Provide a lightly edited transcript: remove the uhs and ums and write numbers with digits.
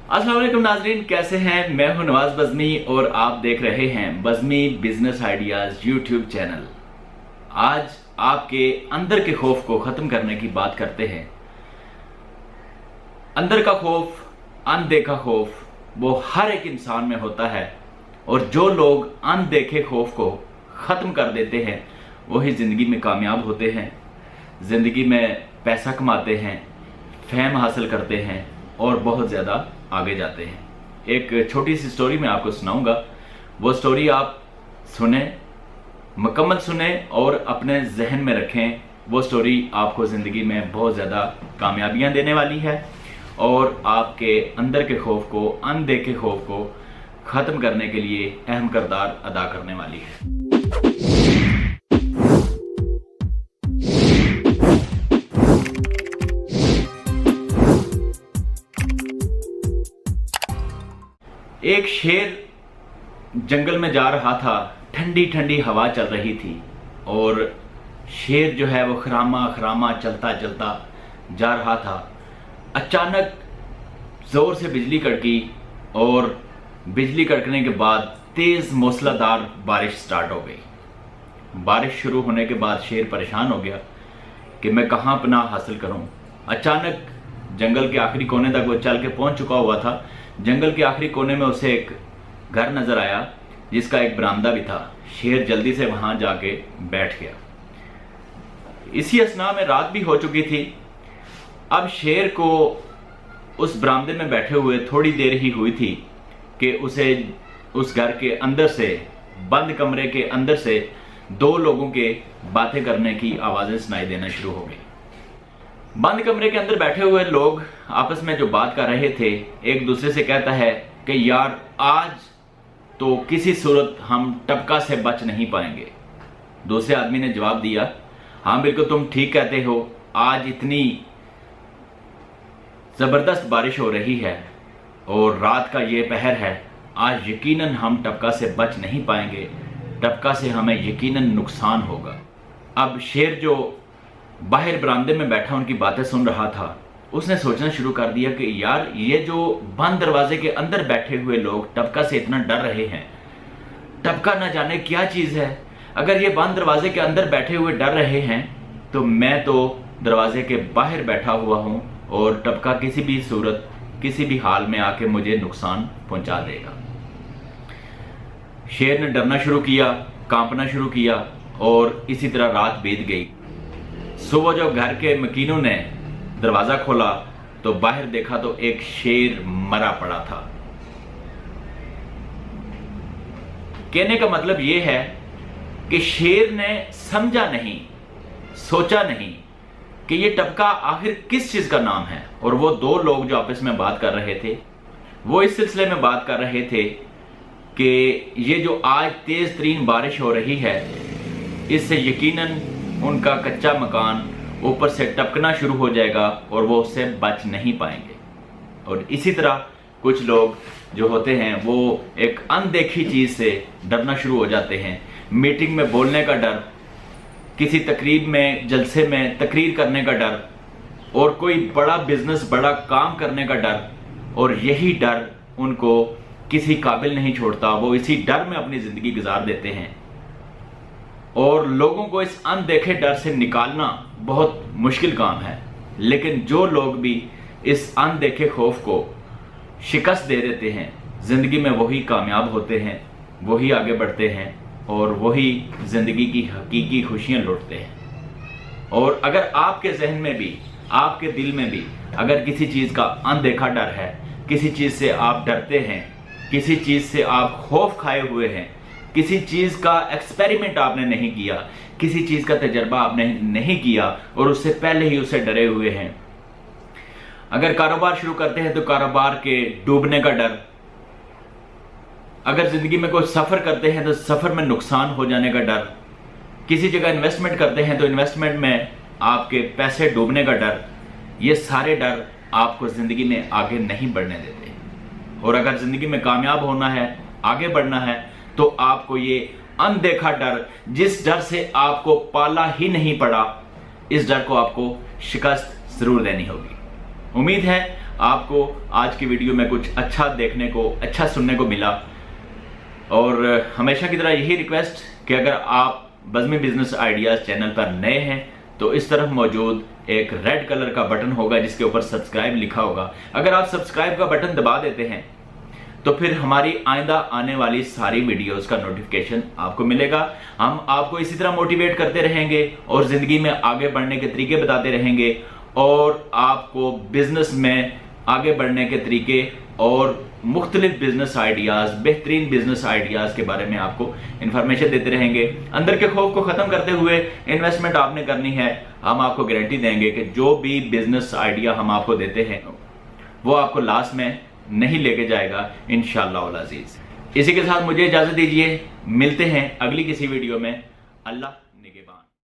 अस्सलाम वालेकुम नाजरीन, कैसे हैं? मैं हूं नवाज बज़मी और आप देख रहे हैं Bazmee business ideas YouTube channel. आज आपके अंदर के खौफ को खत्म करने की बात करते हैं। अंदर का खौफ, अनदेखा खौफ, वो हर एक इंसान में होता है और जो लोग अनदेखे खौफ को खत्म कर देते हैं वही जिंदगी में कामयाब होते हैं, जिंदगी में पैसा कमाते हैं, फेम हासिल करते हैं और बहुत ज़्यादा आगे जाते हैं। एक छोटी सी स्टोरी मैं आपको सुनाऊंगा, वो स्टोरी आप सुने, मुकम्मल सुने और अपने जहन में रखें। वो स्टोरी आपको ज़िंदगी में बहुत ज़्यादा कामयाबियां देने वाली है और आपके अंदर के खौफ को, अनदेखे खौफ को ख़त्म करने के लिए अहम किरदार अदा करने वाली है। एक शेर जंगल में जा रहा था, ठंडी ठंडी हवा चल रही थी और शेर जो है वो खरामा खरामा चलता चलता जा रहा था। अचानक जोर से बिजली कड़की और बिजली कड़कने के बाद तेज मूसलाधार बारिश स्टार्ट हो गई। बारिश शुरू होने के बाद शेर परेशान हो गया कि मैं कहाँ पनाह हासिल करूं। अचानक जंगल के आखिरी कोने तक वो चल के पहुंच चुका हुआ था। जंगल के आखिरी कोने में उसे एक घर नजर आया जिसका एक बरामदा भी था। शेर जल्दी से वहां जाके बैठ गया। इसी असना में रात भी हो चुकी थी। अब शेर को उस बरामदे में बैठे हुए थोड़ी देर ही हुई थी कि उसे उस घर के अंदर से, बंद कमरे के अंदर से दो लोगों के बातें करने की आवाजें सुनाई देना शुरू हो गई। बंद कमरे के अंदर बैठे हुए लोग आपस में जो बात कर रहे थे, एक दूसरे से कहता है कि यार आज तो किसी सूरत हम टपका से बच नहीं पाएंगे। दूसरे आदमी ने जवाब दिया, हाँ बिल्कुल तुम ठीक कहते हो, आज इतनी जबरदस्त बारिश हो रही है और रात का ये पहर है, आज यकीनन हम टपका से बच नहीं पाएंगे, टपका से हमें यकीनन नुकसान होगा। अब शेर जो बाहर बरामदे में बैठा उनकी बातें सुन रहा था, उसने सोचना शुरू कर दिया कि यार ये जो बंद दरवाजे के अंदर बैठे हुए लोग टपका से इतना डर रहे हैं, टपका न जाने क्या चीज है। अगर ये बंद दरवाजे के अंदर बैठे हुए डर रहे हैं तो मैं तो दरवाजे के बाहर बैठा हुआ हूं और टपका किसी भी सूरत, किसी भी हाल में आके मुझे नुकसान पहुंचा देगा। शेर ने डरना शुरू किया, कांपना शुरू किया और इसी तरह रात बीत गई। सुबह जब घर के मकीनों ने दरवाजा खोला तो बाहर देखा तो एक शेर मरा पड़ा था। कहने का मतलब यह है कि शेर ने समझा नहीं, सोचा नहीं कि यह टपका आखिर किस चीज का नाम है। और वो दो लोग जो आपस में बात कर रहे थे, वो इस सिलसिले में बात कर रहे थे कि ये जो आज तेज तरीन बारिश हो रही है, इससे यकीनन उनका कच्चा मकान ऊपर से टपकना शुरू हो जाएगा और वो उससे बच नहीं पाएंगे। और इसी तरह कुछ लोग जो होते हैं वो एक अनदेखी चीज से डरना शुरू हो जाते हैं। मीटिंग में बोलने का डर, किसी तकरीब में, जलसे में तकरीर करने का डर और कोई बड़ा बिजनेस, बड़ा काम करने का डर, और यही डर उनको किसी काबिल नहीं छोड़ता। वो इसी डर में अपनी जिंदगी गुजार देते हैं और लोगों को इस अनदेखे डर से निकालना बहुत मुश्किल काम है। लेकिन जो लोग भी इस अनदेखे खौफ को शिकस्त दे देते हैं, जिंदगी में वही कामयाब होते हैं, वही आगे बढ़ते हैं और वही जिंदगी की हकीकी खुशियां लौटते हैं। और अगर आपके जहन में भी, आपके दिल में भी अगर किसी चीज का अनदेखा डर है, किसी चीज से आप डरते हैं, किसी चीज से आप खौफ खाए हुए हैं, किसी चीज का एक्सपेरिमेंट आपने नहीं किया, किसी चीज का तजर्बा आपने नहीं किया और उससे पहले ही उससे डरे हुए हैं, अगर कारोबार शुरू करते हैं तो कारोबार के डूबने का डर, अगर जिंदगी में कोई सफर करते हैं तो सफर में नुकसान हो जाने का डर, किसी जगह इन्वेस्टमेंट करते हैं तो इन्वेस्टमेंट में आपके पैसे डूबने का डर, ये सारे डर आपको जिंदगी में आगे नहीं बढ़ने देते। और अगर जिंदगी में कामयाब होना है, आगे बढ़ना है, तो आपको ये अनदेखा डर, जिस डर से आपको पाला ही नहीं पड़ा, इस डर को आपको शिकस्त जरूर देनी होगी। उम्मीद है आपको आज की वीडियो में कुछ अच्छा देखने को, अच्छा सुनने को मिला। और हमेशा की तरह यही रिक्वेस्ट कि अगर आप बज़मी बिजनेस आइडियाज़ चैनल पर नए हैं तो इस तरफ मौजूद एक रेड कलर का बटन होगा जिसके ऊपर सब्सक्राइब लिखा होगा। अगर आप सब्सक्राइब का बटन दबा देते हैं तो फिर हमारी आइंदा आने वाली सारी वीडियोस का नोटिफिकेशन आपको मिलेगा। हम आपको इसी तरह मोटिवेट करते रहेंगे और जिंदगी में आगे बढ़ने के तरीके बताते रहेंगे और आपको बिजनेस में आगे बढ़ने के तरीके और मुख्तलिफ बिजनेस आइडियाज, बेहतरीन बिजनेस आइडियाज के बारे में आपको इंफॉर्मेशन देते रहेंगे। अंदर के खौफ को खत्म करते हुए इन्वेस्टमेंट आपने करनी है। हम आपको गारंटी देंगे कि जो भी बिजनेस आइडिया हम आपको देते हैं वो आपको लास्ट में नहीं लेके जाएगा इंशाअल्लाह अल अज़ीज़। इसी के साथ मुझे इजाजत दीजिए, मिलते हैं अगली किसी वीडियो में। अल्लाह